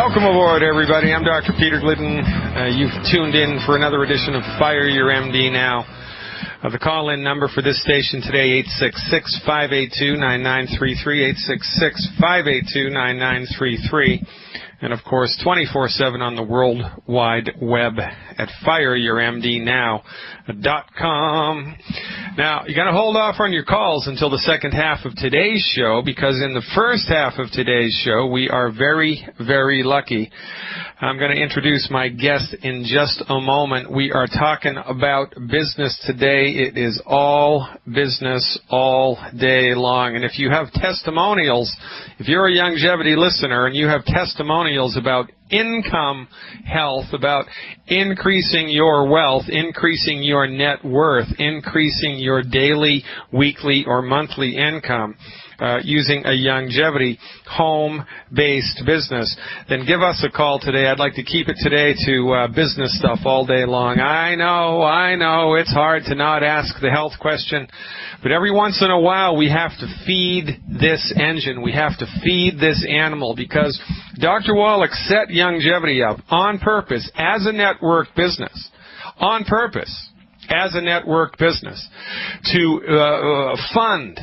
Welcome aboard, everybody. I'm Dr. Peter Glidden. You've tuned in for another edition of Fire Your MD Now. The call-in number for this station today, 866-582-9933, 866-582-9933. And, of course, 24/7 on the World Wide Web at fireyourmdnow.com. Now, you got to hold off on your calls until the second half of today's show, because in the first half of today's show, we are very, very lucky. I'm going to introduce my guest in just a moment. We are talking about business today. It is all business all day long. And if you have testimonials, if you're a longevity listener and you have testimonials about income health, about increasing your wealth, increasing your net worth, increasing your daily, weekly, or monthly income, using a longevity home-based business, then give us a call today. I'd like to keep it today to business stuff all day long. I know, it's hard to not ask the health question, but every once in a while we have to feed this engine. We have to feed this animal, because Dr. Wallach set longevity up on purpose as a network business, on purpose as a network business, to fund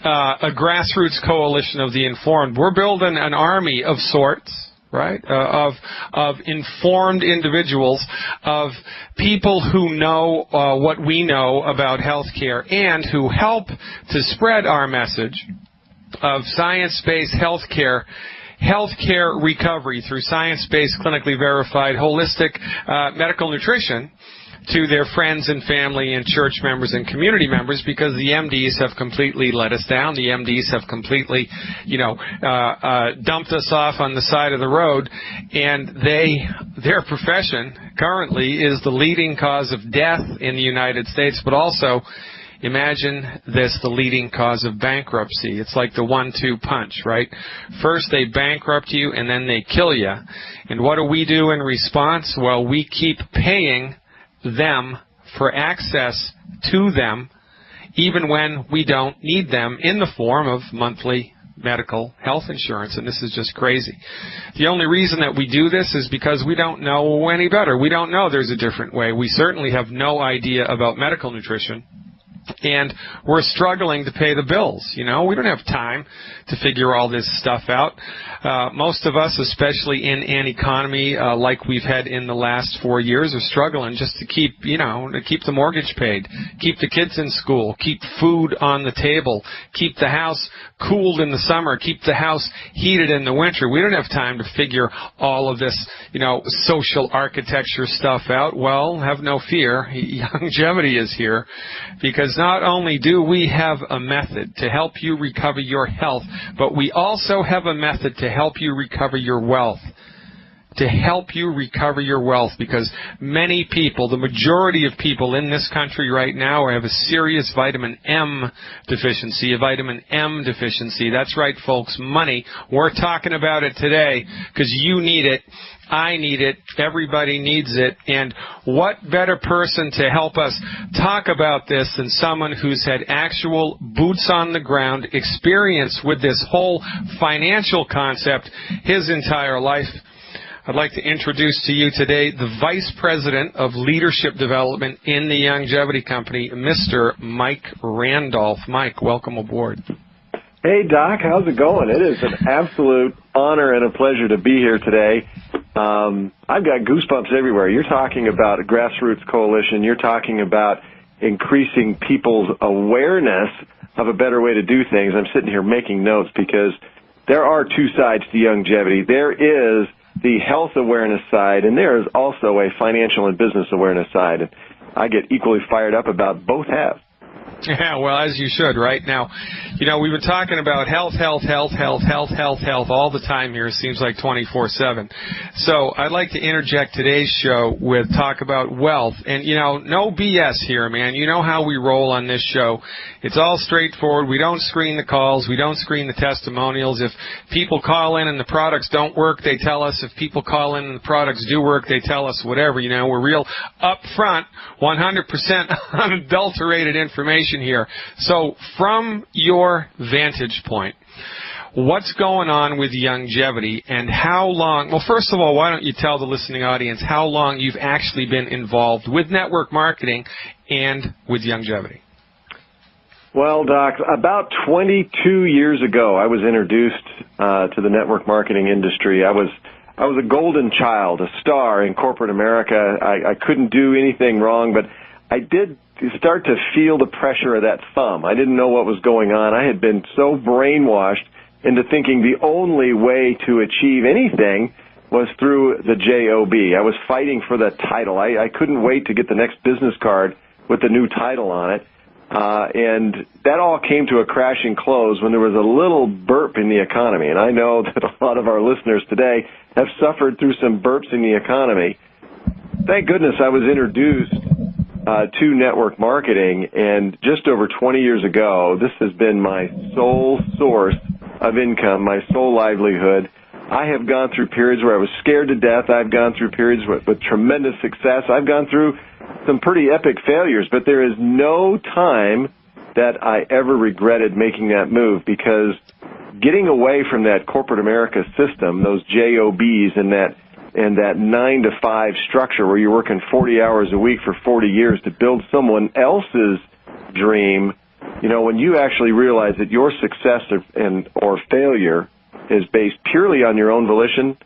a grassroots coalition of the informed. We're building an army of sorts, right, of informed individuals, of people who know what we know about healthcare and who help to spread our message of science-based healthcare recovery through science-based, clinically verified, holistic medical nutrition to their friends and family and church members and community members, because the MDs have completely let us down. The MDs have completely, dumped us off on the side of the road, and their profession currently is the leading cause of death in the United States, but also, imagine this, the leading cause of bankruptcy. It's like the 1-2 punch, right? First they bankrupt you, and then they kill you. And what do we do in response? Well, we keep paying them for access to them, even when we don't need them, in the form of monthly medical health insurance. And this is just crazy. The only reason that we do this is because we don't know any better. We don't know there's a different way. We certainly have no idea about medical nutrition, and we're struggling to pay the bills. We don't have time to figure all this stuff out. Most of us, especially in an economy like we've had in the last 4 years, are struggling just to keep the mortgage paid, keep the kids in school, keep food on the table, keep the house cooled in the summer, keep the house heated in the winter. We don't have time to figure all of this, social architecture stuff out. Well, have no fear. Longevity is here, because not only do we have a method to help you recover your health, but we also have a method to help you recover your wealth. To help you recover your wealth, because many people, the majority of people in this country right now, have a serious vitamin M deficiency, That's right, folks, money. We're talking about it today because you need it. I need it. Everybody needs it. And what better person to help us talk about this than someone who's had actual boots on the ground experience with this whole financial concept his entire life. I'd like to introduce to you today the Vice President of Leadership Development in the Longevity Company, Mr. Mike Randolph. Mike, welcome aboard. Hey, Doc. How's it going? It is an absolute honor and a pleasure to be here today. I've got goosebumps everywhere. You're talking about a grassroots coalition. You're talking about increasing people's awareness of a better way to do things. I'm sitting here making notes because there are two sides to longevity. There is the health awareness side, and there is also a financial and business awareness side. And I get equally fired up about both halves. Yeah, well, as you should, right? Now, we've been talking about health all the time here. It seems like 24/7. So I'd like to interject today's show with talk about wealth. And, no BS here, man. You know how we roll on this show. It's all straightforward. We don't screen the calls. We don't screen the testimonials. If people call in and the products don't work, they tell us. If people call in and the products do work, they tell us whatever. We're real upfront, 100% unadulterated information here. So from your vantage point, what's going on with Youngevity and how long, well, first of all, why don't you tell the listening audience how long you've actually been involved with network marketing and with Youngevity? Well, Doc, about 22 years ago, I was introduced to the network marketing industry. I was a golden child, a star in corporate America. I couldn't do anything wrong, but I did start to feel the pressure of that thumb. I didn't know what was going on. I had been so brainwashed into thinking the only way to achieve anything was through the job. I was fighting for the title. I couldn't wait to get the next business card with the new title on it. And that all came to a crashing close when there was a little burp in the economy. And I know that a lot of our listeners today have suffered through some burps in the economy. Thank goodness I was introduced to network marketing, and just over 20 years ago, this has been my sole source of income, my sole livelihood. I have gone through periods where I was scared to death. I've gone through periods with tremendous success. I've gone through some pretty epic failures, but there is no time that I ever regretted making that move, because getting away from that corporate America system, those JOBs and that 9-to-5 structure where you're working 40 hours a week for 40 years to build someone else's dream, you know, when you actually realize that your success or failure is based purely on your own volition,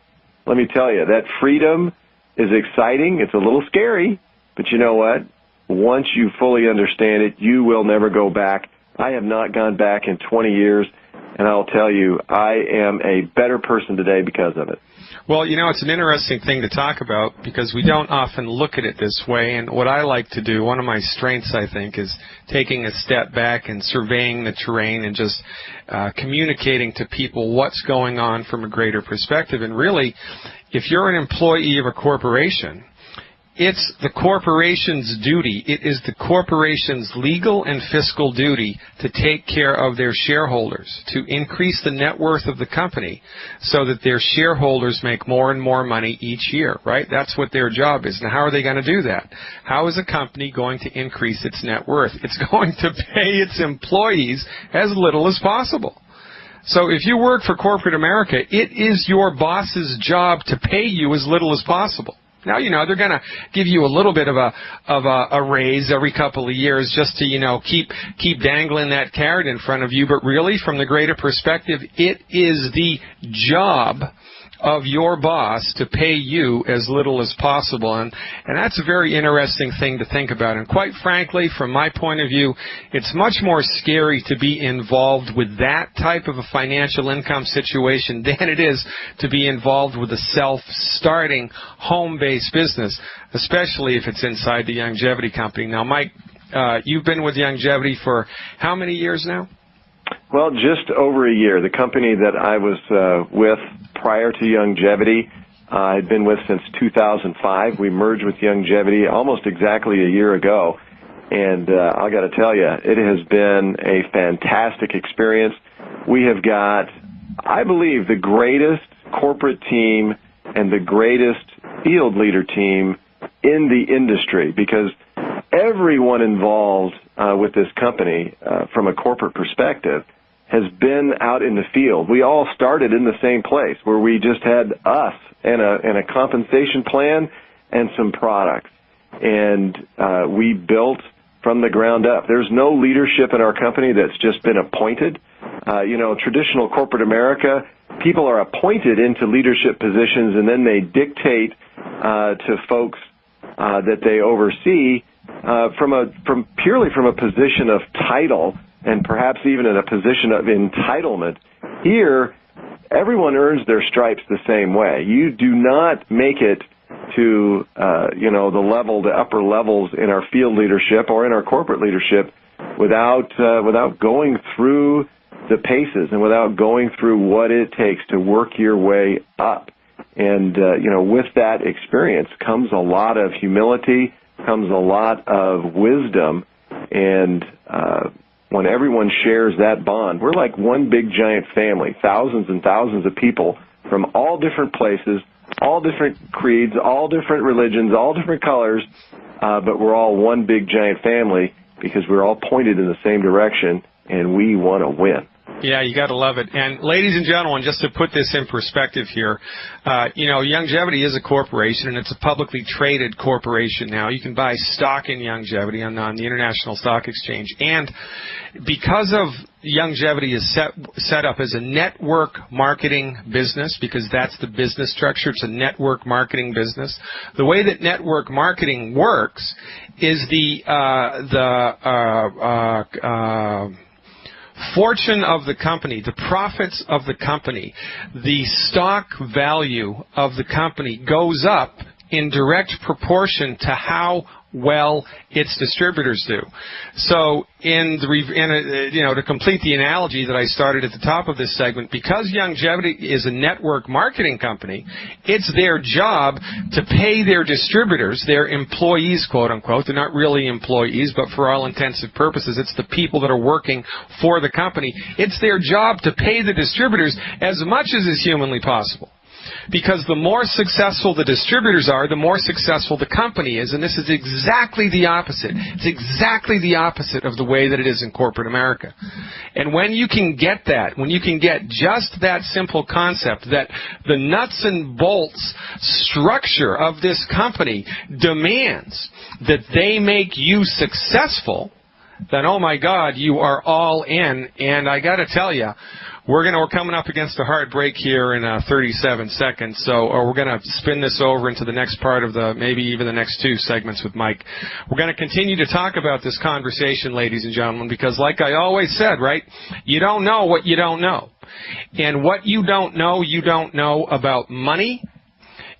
let me tell you, that freedom is exciting. It's a little scary, but you know what? Once you fully understand it, you will never go back. I have not gone back in 20 years, and I'll tell you, I am a better person today because of it. Well, you know, it's an interesting thing to talk about because we don't often look at it this way. And what I like to do, one of my strengths, I think, is taking a step back and surveying the terrain and just communicating to people what's going on from a greater perspective. And really, if you're an employee of a corporation, it's the corporation's duty, it is the corporation's legal and fiscal duty to take care of their shareholders, to increase the net worth of the company so that their shareholders make more and more money each year, right? That's what their job is. Now, how are they going to do that? How is a company going to increase its net worth? It's going to pay its employees as little as possible. So if you work for corporate America, it is your boss's job to pay you as little as possible. Now, you know, they're going to give you a little bit of a raise every couple of years just to, you know, keep dangling that carrot in front of you. But really, from the greater perspective, it is the job of your boss to pay you as little as possible. And that's a very interesting thing to think about. And quite frankly, from my point of view, it's much more scary to be involved with that type of a financial income situation than it is to be involved with a self-starting home-based business, especially if it's inside the Youngevity company. Now, Mike, you've been with Youngevity for how many years now? Well, just over a year. The company that I was with prior to Youngevity, I'd been with since 2005. We merged with Youngevity almost exactly a year ago. And I got to tell you, it has been a fantastic experience. We have got, I believe, the greatest corporate team and the greatest field leader team in the industry, because everyone involved with this company from a corporate perspective has been out in the field. We all started in the same place where we just had us and a compensation plan and some products. And we built from the ground up. There's no leadership in our company that's just been appointed. You know, traditional corporate America, people are appointed into leadership positions and then they dictate to folks that they oversee from purely from a position of title and perhaps even in a position of entitlement. Here, everyone earns their stripes the same way. You do not make it to the upper levels in our field leadership or in our corporate leadership without going through the paces and without going through what it takes to work your way up. And with that experience comes a lot of humility, comes a lot of wisdom, and when everyone shares that bond, we're like one big giant family, thousands and thousands of people from all different places, all different creeds, all different religions, all different colors, but we're all one big giant family because we're all pointed in the same direction, and we want to win. Yeah, you got to love it. And ladies and gentlemen, just to put this in perspective here, Longevity is a corporation, and it's a publicly traded corporation now. You can buy stock in Longevity on the International Stock Exchange. And because of Longevity is set up as a network marketing business, because that's the business structure. It's a network marketing business. The way that network marketing works is the fortune of the company, the profits of the company, the stock value of the company goes up in direct proportion to how well its distributors do. So to complete the analogy that I started at the top of this segment, because Longevity is a network marketing company, it's their job to pay their distributors, their employees, quote unquote. They're not really employees, but for all intents and purposes, it's the people that are working for the company. It's their job to pay the distributors as much as is humanly possible. Because the more successful the distributors are, the more successful the company is, and this is exactly the opposite. It's exactly the opposite of the way that it is in corporate America. And when you can get that, when you can get just that simple concept that the nuts and bolts structure of this company demands that they make you successful, then, oh my God, you are all in. And I got to tell you, we're coming up against a hard break here in 37 seconds, so we're going to spin this over into the next part of maybe even the next two segments with Mike. We're going to continue to talk about this conversation, ladies and gentlemen, because like I always said, right, you don't know what you don't know. And what you don't know about money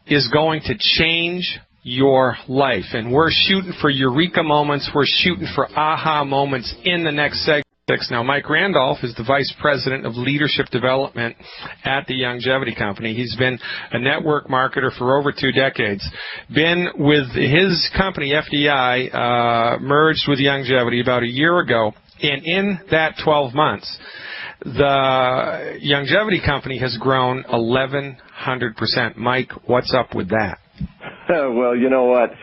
is going to change your life. And we're shooting for eureka moments. We're shooting for aha moments in the next segment. Now, Mike Randolph is the Vice President of Leadership Development at the Longevity Company. He's been a network marketer for over 2 decades. Been with his company, FDI, merged with Longevity about a year ago. And in that 12 months, the Longevity Company has grown 1,100%. Mike, what's up with that? Well, you know what?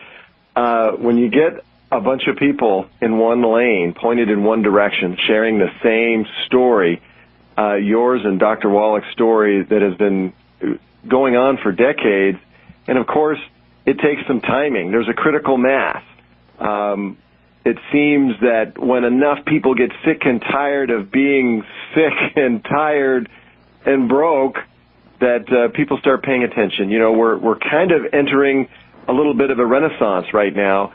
When you get a bunch of people in one lane, pointed in one direction, sharing the same story, yours and Dr. Wallach's story that has been going on for decades, and of course, it takes some timing. There's a critical mass. It seems that when enough people get sick and tired of being sick and tired and broke, that people start paying attention. You know, we're kind of entering a little bit of a renaissance right now.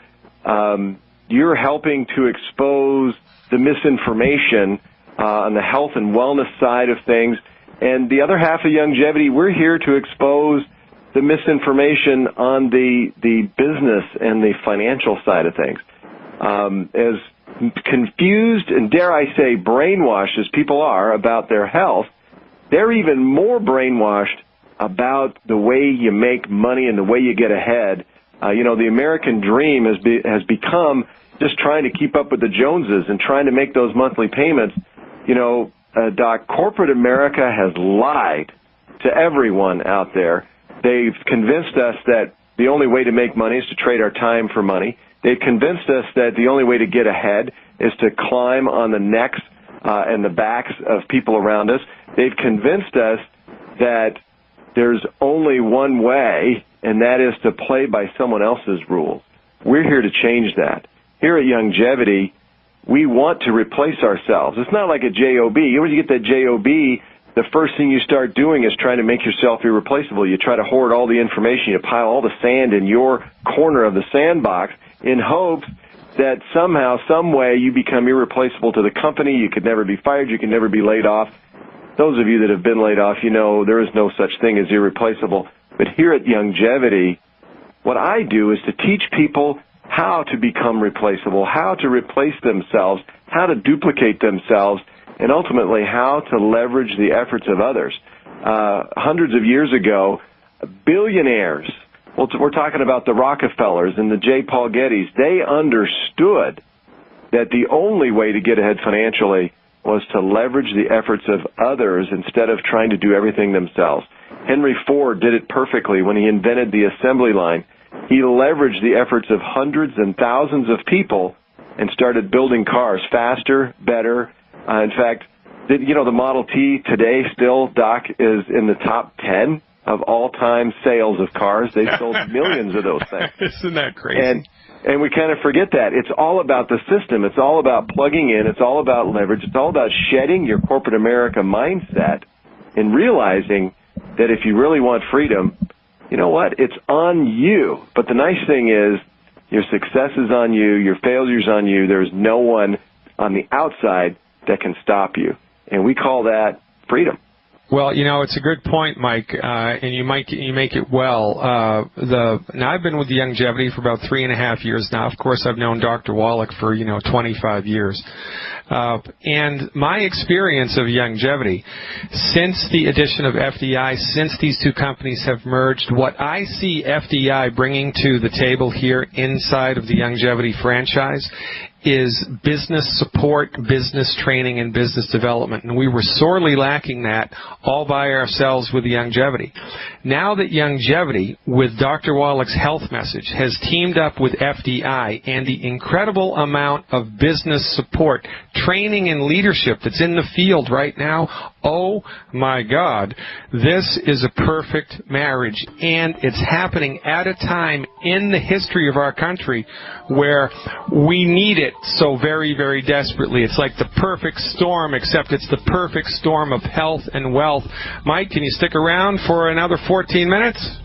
You're helping to expose the misinformation on the health and wellness side of things. And the other half of Longevity, we're here to expose the misinformation on the business and the financial side of things. As confused and, dare I say, brainwashed as people are about their health, they're even more brainwashed about the way you make money and the way you get ahead. The American dream has become just trying to keep up with the Joneses and trying to make those monthly payments. Doc, corporate America has lied to everyone out there. They've convinced us that the only way to make money is to trade our time for money. They've convinced us that the only way to get ahead is to climb on the necks and the backs of people around us. They've convinced us that there's only one way, and that is to play by someone else's rules. We're here to change that. Here at Longevity, we want to replace ourselves. It's not like a job. When you get that job, the first thing you start doing is trying to make yourself irreplaceable. You try to hoard all the information. You pile all the sand in your corner of the sandbox in hopes that somehow, some way, you become irreplaceable to the company. You could never be fired. You can never be laid off. Those of you that have been laid off, you know there is no such thing as irreplaceable. But here at Longevity, what I do is to teach people how to become replaceable, how to replace themselves, how to duplicate themselves, and ultimately how to leverage the efforts of others. Hundreds of years ago, billionaires, we're talking about the Rockefellers and the J. Paul Gettys, they understood that the only way to get ahead financially was to leverage the efforts of others instead of trying to do everything themselves. Henry Ford did it perfectly when he invented the assembly line. He leveraged the efforts of hundreds and thousands of people and started building cars faster, better. In fact, The Model T today still, Doc, is in the top 10 of all-time sales of cars. They've sold millions of those things. Isn't that crazy? And we kind of forget that. It's all about the system. It's all about plugging in. It's all about leverage. It's all about shedding your corporate America mindset and realizing that if you really want freedom, you know what? It's on you. But the nice thing is your success is on you. Your failure's on you. There's no one on the outside that can stop you. And we call that freedom. Well, it's a good point, Mike, and you make it well. Now I've been with the Longevity for about 3.5 years now. Of course, I've known Dr. Wallach for 25 years. And my experience of Longevity, since the addition of FDI, since these two companies have merged, what I see FDI bringing to the table here inside of the Longevity franchise is business support, business training, and business development. And we were sorely lacking that all by ourselves with Longevity. Now that Longevity, with Dr. Wallach's health message, has teamed up with FDI and the incredible amount of business support, training, and leadership that's in the field right now, oh my God, this is a perfect marriage. And it's happening at a time in the history of our country where we need it so very, very desperately. It's like the perfect storm, except it's the perfect storm of health and wealth. Mike, can you stick around for another 14 minutes?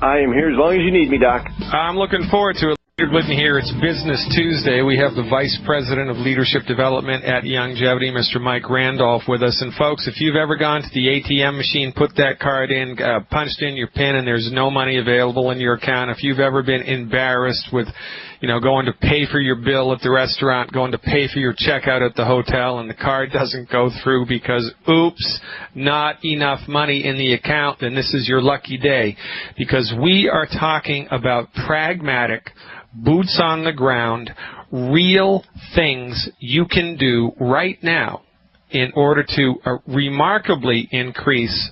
I am here as long as you need me, Doc. I'm looking forward to it. Glidden here. It's Business Tuesday. We have the Vice President of Leadership Development at Longevity, Mr. Mike Randolph, with us. And folks, if you've ever gone to the ATM machine, put that card in, punched in your PIN, and there's no money available in your account, if you've ever been embarrassed with going to pay for your bill at the restaurant, going to pay for your checkout at the hotel, and the card doesn't go through because, oops, not enough money in the account, then this is your lucky day. Because we are talking about pragmatic, boots on the ground, real things you can do right now in order to remarkably increase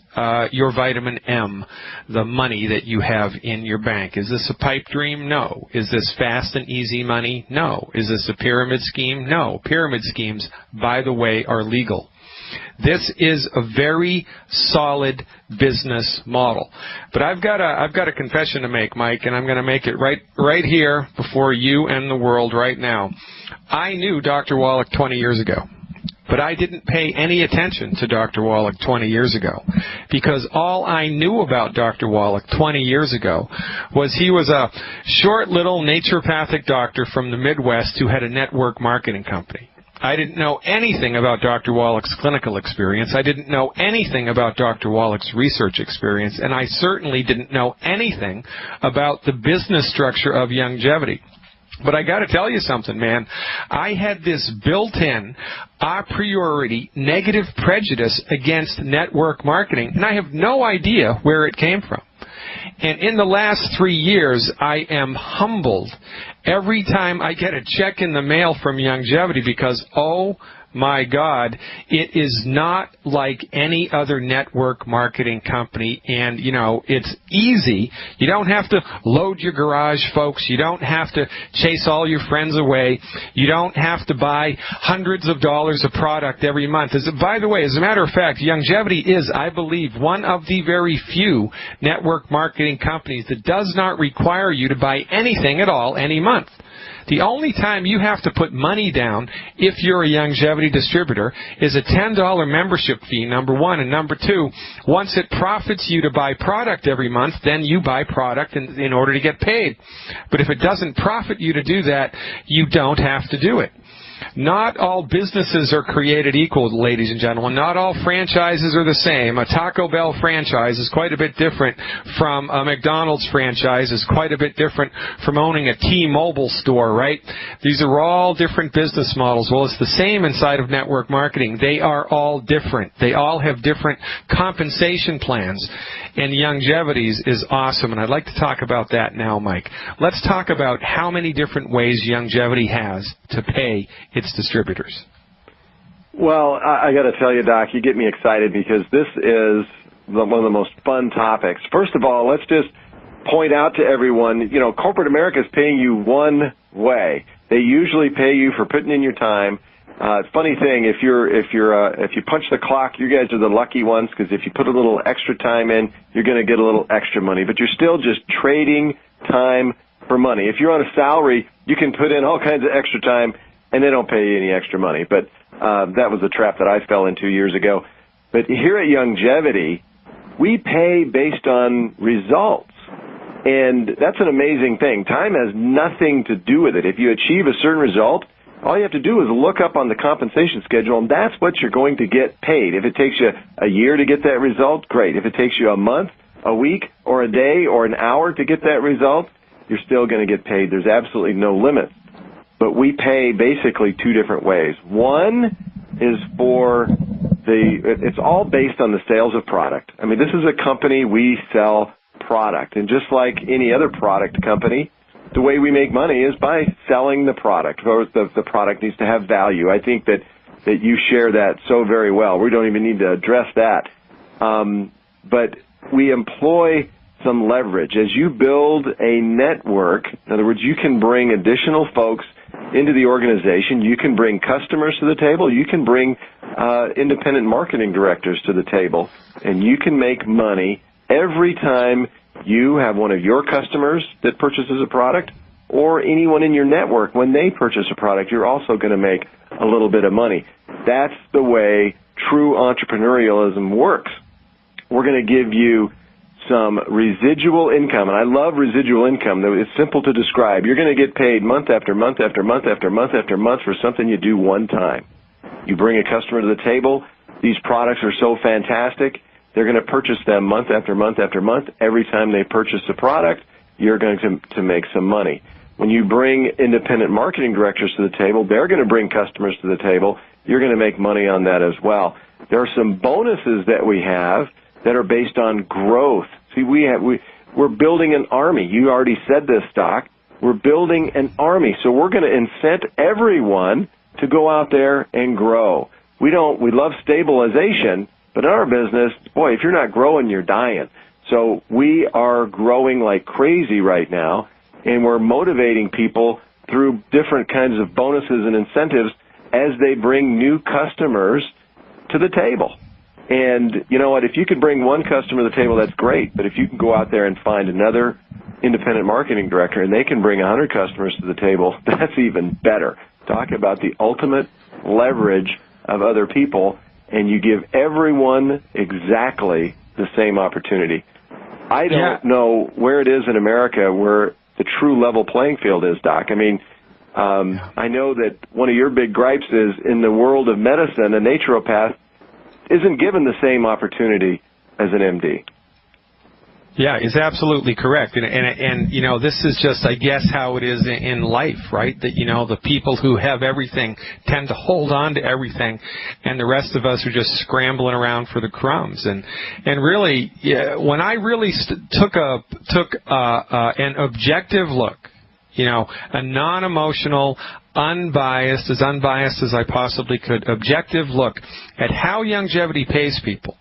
your vitamin M, the money that you have in your bank. Is this a pipe dream? No. Is this fast and easy money? No. Is this a pyramid scheme? No. Pyramid schemes, by the way, are legal. This is a very solid business model. But I've got a confession to make, Mike, and I'm going to make it right here before you and the world right now. I knew Dr. Wallach 20 years ago. But I didn't pay any attention to Dr. Wallach 20 years ago, because all I knew about Dr. Wallach 20 years ago was he was a short little naturopathic doctor from the Midwest who had a network marketing company. I didn't know anything about Dr. Wallach's clinical experience. I didn't know anything about Dr. Wallach's research experience, and I certainly didn't know anything about the business structure of Longevity. But I got to tell you something, man. I had this built-in, a priori, negative prejudice against network marketing, and I have no idea where it came from. And in the last 3 years, I am humbled every time I get a check in the mail from Longevity because, oh my God, it is not like any other network marketing company, and, it's easy. You don't have to load your garage, folks. You don't have to chase all your friends away. You don't have to buy hundreds of dollars of product every month. By the way, as a matter of fact, Longevity is, I believe, one of the very few network marketing companies that does not require you to buy anything at all any month. The only time you have to put money down if you're a Longevity distributor is a $10 membership fee, number one. And number two, once it profits you to buy product every month, then you buy product in order to get paid. But if it doesn't profit you to do that, you don't have to do it. Not all businesses are created equal, ladies and gentlemen. Not all franchises are the same. A Taco Bell franchise is quite a bit different from a McDonald's franchise, is quite a bit different from owning a T-Mobile store, right? These are all different business models. Well, it's the same inside of network marketing. They are all different. They all have different compensation plans. And Longevity's is awesome, and I'd like to talk about that now, Mike. Let's talk about how many different ways Longevity has to pay its distributors. Well, I got to tell you, Doc, you get me excited because this is one of the most fun topics. First of all, let's just point out to everyone, corporate America is paying you one way. They usually pay you for putting in your time Funny thing, if you punch the clock, you guys are the lucky ones, because if you put a little extra time in, you're going to get a little extra money. But you're still just trading time for money. If you're on a salary, you can put in all kinds of extra time, and they don't pay you any extra money. But that was a trap that I fell into years ago. But here at Youngevity, we pay based on results. And that's an amazing thing. Time has nothing to do with it. If you achieve a certain result, all you have to do is look up on the compensation schedule, and that's what you're going to get paid. If it takes you a year to get that result, great. If it takes you a month, a week, or a day, or an hour to get that result, you're still going to get paid. There's absolutely no limit. But we pay basically two different ways. One is it's all based on the sales of product. I mean, this is a company, we sell product. And just like any other product company, the way we make money is by selling the product. Or the product needs to have value. I think that you share that so very well. We don't even need to address that. But we employ some leverage. As you build a network, in other words, you can bring additional folks into the organization. You can bring customers to the table. You can bring independent marketing directors to the table. And you can make money every time you have one of your customers that purchases a product, or anyone in your network, when they purchase a product, you're also going to make a little bit of money. That's the way true entrepreneurialism works. We're going to give you some residual income, and I love residual income. It's simple to describe. You're going to get paid month after month after month after month after month for something you do one time. You bring a customer to the table. These products are so fantastic. They're going to purchase them month after month after month. Every time they purchase a product, you're going to make some money. When you bring independent marketing directors to the table, they're going to bring customers to the table. You're going to make money on that as well. There are some bonuses that we have that are based on growth. See, we're building an army. You already said this, Doc. We're building an army. So we're going to incent everyone to go out there and grow. We love stabilization, but in our business, boy, if you're not growing, you're dying. So we are growing like crazy right now, and we're motivating people through different kinds of bonuses and incentives as they bring new customers to the table. And you know what? If you can bring one customer to the table, that's great. But if you can go out there and find another independent marketing director and they can bring 100 customers to the table, that's even better. Talk about the ultimate leverage of other people, and you give everyone exactly the same opportunity. I don't know where it is in America where the true level playing field is, Doc. I mean, I know that one of your big gripes is in the world of medicine, a naturopath isn't given the same opportunity as an MD. Yeah, it's absolutely correct. And you know, this is just, I guess, how it is in life, right? That, you know, the people who have everything tend to hold on to everything, and the rest of us are just scrambling around for the crumbs. And really, when I really took an objective look, you know, a non-emotional, unbiased as I possibly could, objective look at how Youngevity pays people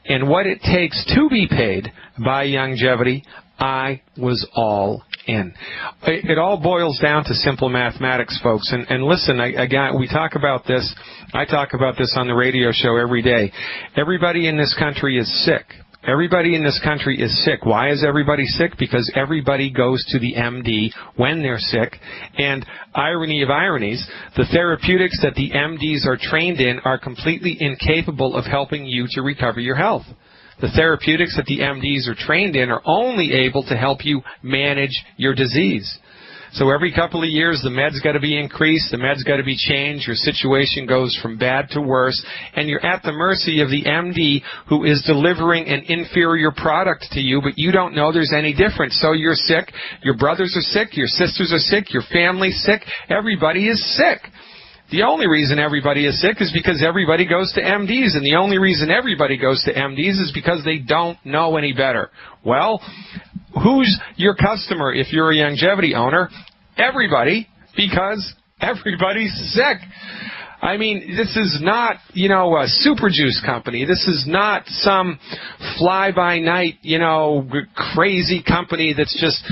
and what it takes to be paid by Youngevity, I was all in. It all boils down to simple mathematics, folks. And listen, we talk about this. I talk about this on the radio show every day. Everybody in this country is sick. Everybody in this country is sick. Why is everybody sick? Because everybody goes to the MD when they're sick. And irony of ironies, the therapeutics that the MDs are trained in are completely incapable of helping you to recover your health. The therapeutics that the MDs are trained in are only able to help you manage your disease. So every couple of years, the meds got to be increased, the meds got to be changed, your situation goes from bad to worse, and you're at the mercy of the MD who is delivering an inferior product to you, but you don't know there's any difference. So you're sick, your brothers are sick, your sisters are sick, your family's sick, everybody is sick. The only reason everybody is sick is because everybody goes to MDs, and the only reason everybody goes to MDs is because they don't know any better. Well, who's your customer if you're a Youngevity owner? Everybody, because everybody's sick. I mean, this is not, you know, a super juice company. This is not some fly-by-night, you know, crazy company that's just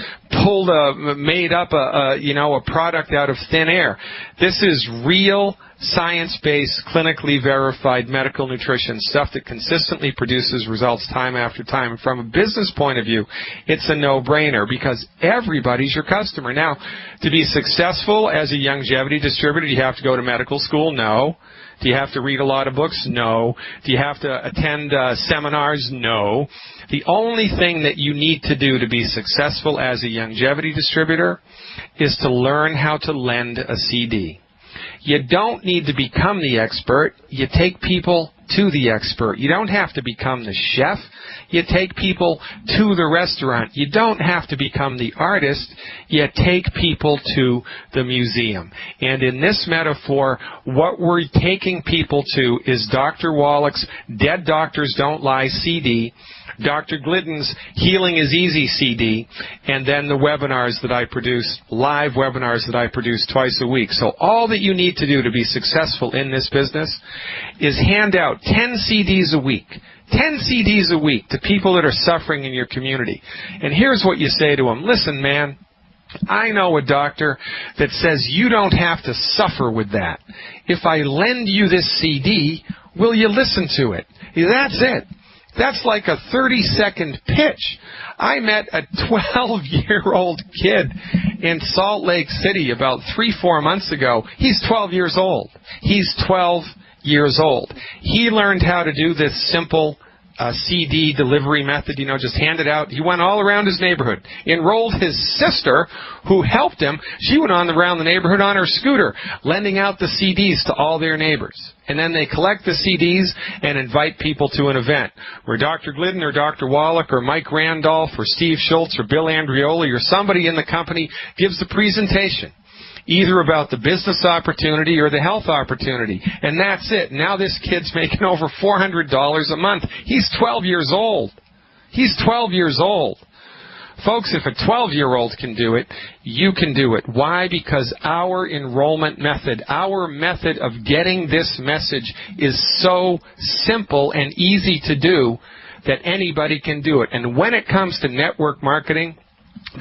made up a product out of thin air. This is real science-based, clinically verified medical nutrition, stuff that consistently produces results time after time. And from a business point of view, it's a no-brainer because everybody's your customer. Now, to be successful as a longevity distributor, do you have to go to medical school? No. Do you have to read a lot of books? No. Do you have to attend seminars? No. The only thing that you need to do to be successful as a longevity distributor is to learn how to lend a CD. You don't need to become the expert. You take people to the expert. You don't have to become the chef. You take people to the restaurant. You don't have to become the artist. You take people to the museum. And in this metaphor, what we're taking people to is Dr. Wallach's Dead Doctors Don't Lie CD, Dr. Glidden's Healing is Easy CD, and then the webinars that I produce, live webinars that I produce twice a week. So all that you need to do to be successful in this business is hand out 10 CDs a week. 10 CDs a week to people that are suffering in your community. And here's what you say to them. Listen, man, I know a doctor that says you don't have to suffer with that. If I lend you this CD, will you listen to it? That's it. That's like a 30-second pitch. I met a 12-year-old kid in Salt Lake City about 3-4 months ago. He's 12 years old. He's 12 years old. He learned how to do this simple CD delivery method, just hand it out. He went all around his neighborhood, enrolled his sister, who helped him. She went around the neighborhood on her scooter, lending out the CDs to all their neighbors. And then they collect the CDs and invite people to an event where Dr. Glidden or Dr. Wallach or Mike Randolph or Steve Schultz or Bill Andreoli or somebody in the company gives the presentation, either about the business opportunity or the health opportunity. And that's it. Now this kid's making over $400 a month. He's 12 years old. He's 12 years old. Folks, if a 12-year-old can do it, you can do it. Why? Because our enrollment method, our method of getting this message is so simple and easy to do that anybody can do it. And when it comes to network marketing,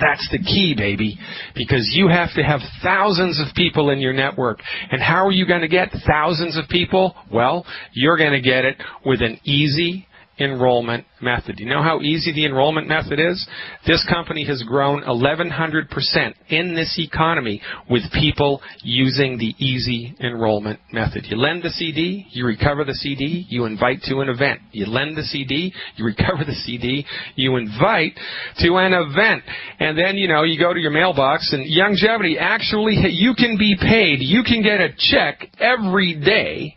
that's the key, baby, because you have to have thousands of people in your network. And how are you going to get thousands of people? Well, you're going to get it with an easy enrollment method. You know how easy the enrollment method is? This company has grown 1,100% in this economy with people using the easy enrollment method. You lend the CD, you recover the CD, you invite to an event. You lend the CD, you recover the CD, you invite to an event. And then, you go to your mailbox, and longevity, actually, you can be paid. You can get a check every day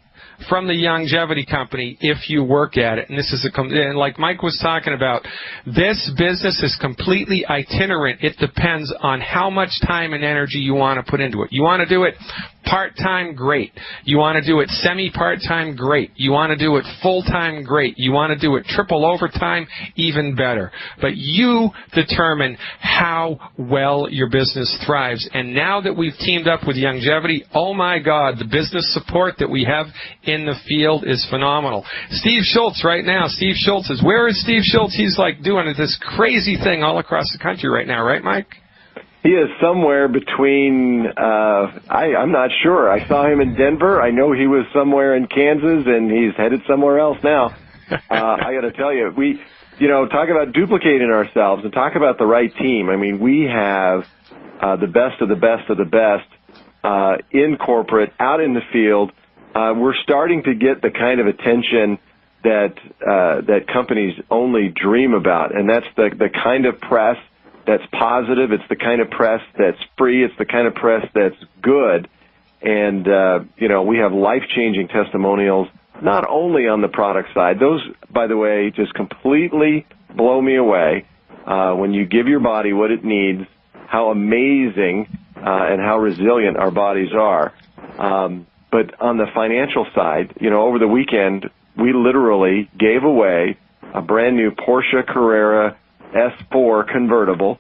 from the longevity company if you work at it. And this is and like Mike was talking about, this business is completely itinerant. It depends on how much time and energy you want to put into it. You want to do it part-time, great. You want to do it semi-part-time, great. You want to do it full-time, great. You want to do it triple overtime, even better. But you determine how well your business thrives. And now that we've teamed up with longevity, oh my God, the business support that we have in the field is phenomenal. Steve Schultz right now, where is Steve Schultz? He's like doing this crazy thing all across the country right now, right, Mike? He is somewhere between, I'm not sure. I saw him in Denver. I know he was somewhere in Kansas, and he's headed somewhere else now. I got to tell you, talk about duplicating ourselves and talk about the right team. I mean, we have the best of the best of the best in corporate, out in the field. We're starting to get the kind of attention that companies only dream about, and that's the kind of press that's positive. It's the kind of press that's free. It's the kind of press that's good. And, we have life-changing testimonials, not only on the product side. Those, by the way, just completely blow me away. When you give your body what it needs, how amazing and how resilient our bodies are. But on the financial side, over the weekend, we literally gave away a brand new Porsche Carrera S4 convertible.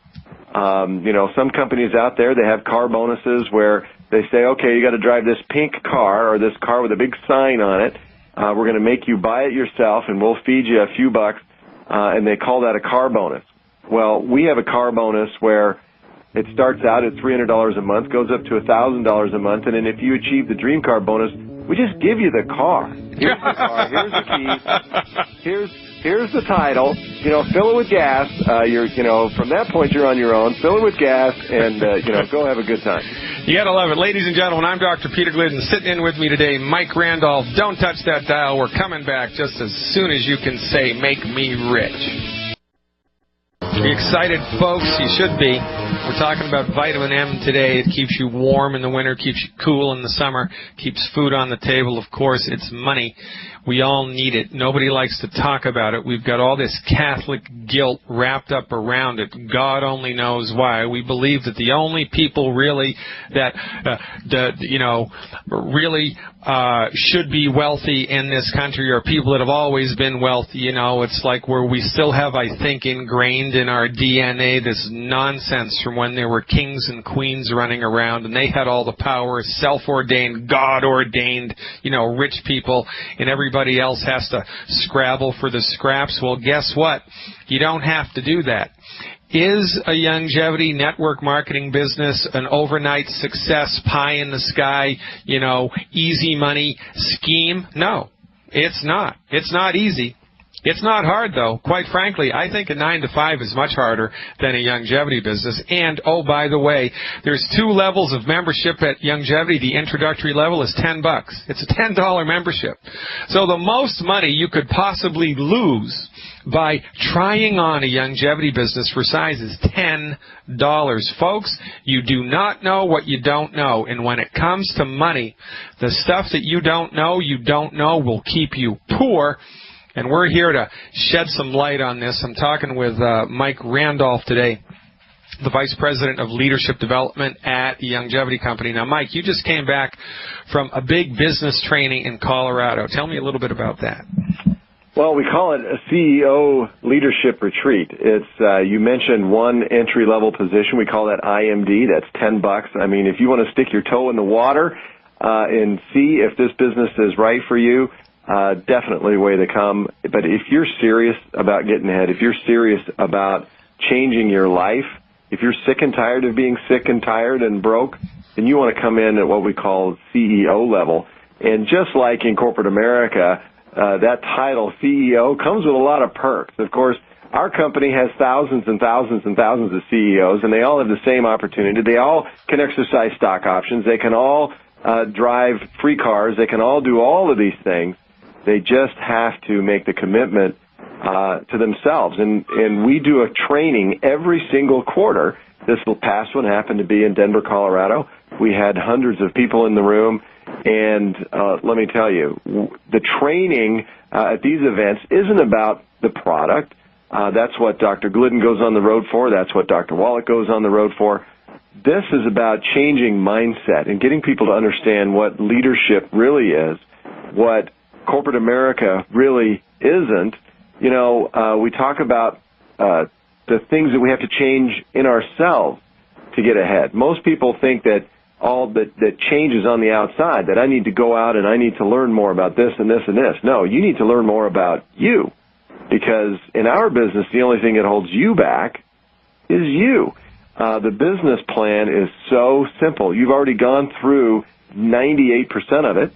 Some companies out there, they have car bonuses where they say, okay, you got to drive this pink car or this car with a big sign on it. We're going to make you buy it yourself, and we'll feed you a few bucks, and they call that a car bonus. Well, we have a car bonus where it starts out at $300 a month, goes up to $1,000 a month, and then if you achieve the Dream Car bonus, We just give you the car. Here's the car. Here's the keys. Here's the title. Fill it with gas. From that point you're on your own. Fill it with gas and go have a good time. You gotta love it. Ladies and gentlemen, I'm Dr. Peter Glidden. Sitting in with me today, Mike Randolph. Don't touch that dial. We're coming back just as soon as you can say, make me rich. Are you excited, folks? You should be. We're talking about vitamin M today. It keeps you warm in the winter, keeps you cool in the summer, keeps food on the table. Of course, it's money. We all need it. Nobody likes to talk about it. We've got all this Catholic guilt wrapped up around it. God only knows why. We believe that the only people really that, should be wealthy in this country are people that have always been wealthy. It's like where we still have, I think, ingrained in our DNA this nonsense from when there were kings and queens running around and they had all the power, self-ordained, God-ordained, rich people, and everybody else has to scrabble for the scraps. Well, guess what? You don't have to do that. Is a longevity network marketing business an overnight success, pie in the sky, easy money scheme? No, it's not. It's not easy. It's not hard, though. Quite frankly, I think a 9 to 5 is much harder than a longevity business. And, oh, by the way, there's 2 levels of membership at longevity. The introductory level is $10. It's a $10 membership. So the most money you could possibly lose by trying on a longevity business for size is $10. Folks, you do not know what you don't know. And when it comes to money, the stuff that you don't know will keep you poor. And we're here to shed some light on this. I'm talking with Mike Randolph today, the Vice President of Leadership Development at the Longevity Company. Now, Mike, you just came back from a big business training in Colorado. Tell me a little bit about that. Well, we call it a CEO Leadership Retreat. It's you mentioned one entry-level position. We call that IMD. That's $10. I mean, if you want to stick your toe in the water and see if this business is right for you, definitely a way to come. But if you're serious about getting ahead, if you're serious about changing your life, if you're sick and tired of being sick and tired and broke, then you want to come in at what we call CEO level. And just like in corporate America, that title, CEO, comes with a lot of perks. Of course, our company has thousands and thousands and thousands of CEOs, and they all have the same opportunity. They all can exercise stock options. They can all drive free cars. They can all do all of these things. They just have to make the commitment to themselves. And we do a training every single quarter. This past one happened to be in Denver, Colorado. We had hundreds of people in the room. And let me tell you, the training at these events isn't about the product. That's what Dr. Glidden goes on the road for. That's what Dr. Wallach goes on the road for. This is about changing mindset and getting people to understand what leadership really is, what corporate America really isn't. We talk about the things that we have to change in ourselves to get ahead. Most people think that all that change is on the outside, that I need to go out and I need to learn more about this and this and this. No, you need to learn more about you, because in our business, the only thing that holds you back is you. The business plan is so simple. You've already gone through 98% of it.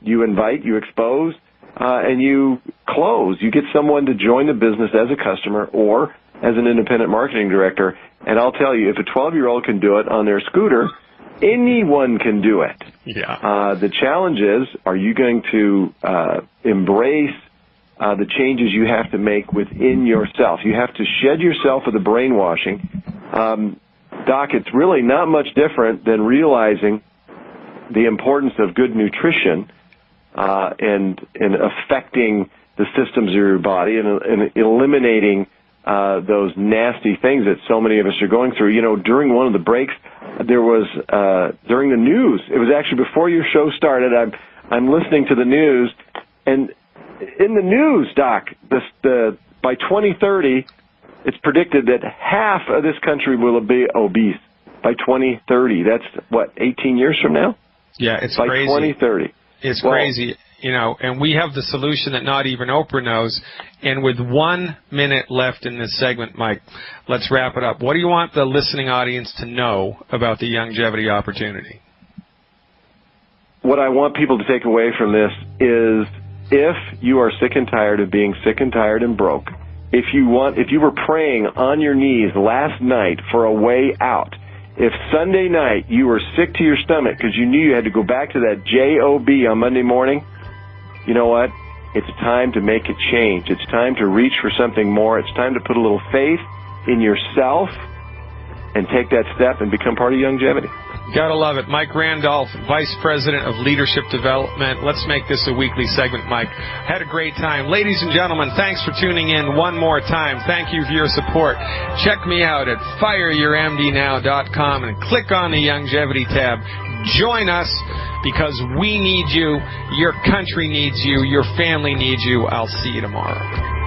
You invite, you expose, and you close. You get someone to join the business as a customer or as an independent marketing director. And I'll tell you, if a 12-year-old can do it on their scooter, anyone can do it. Yeah. The challenge is, are you going to embrace the changes you have to make within yourself? You have to shed yourself of the brainwashing. Doc, it's really not much different than realizing the importance of good nutrition and affecting the systems of your body and eliminating those nasty things that so many of us are going through. During one of the breaks, there was during the news. It was actually before your show started. I'm listening to the news, and in the news, Doc, by 2030, it's predicted that half of this country will be obese by 2030. That's what, 18 years from now? Yeah, it's by crazy. 2030. It's crazy, and we have the solution that not even Oprah knows. And with 1 minute left in this segment, Mike, let's wrap it up. What do you want the listening audience to know about the longevity opportunity? what I want people to take away from this is, if you are sick and tired of being sick and tired and broke, if you were praying on your knees last night for a way out, if Sunday night you were sick to your stomach because you knew you had to go back to that job on Monday morning, you know what? It's time to make a change. It's time to reach for something more. It's time to put a little faith in yourself and take that step and become part of Longevity. Gotta love it. Mike Randolph, Vice President of Leadership Development. Let's make this a weekly segment, Mike. Had a great time. Ladies and gentlemen, thanks for tuning in one more time. Thank you for your support. Check me out at fireyourmdnow.com and click on the Longevity tab. Join us because we need you, your country needs you, your family needs you. I'll see you tomorrow.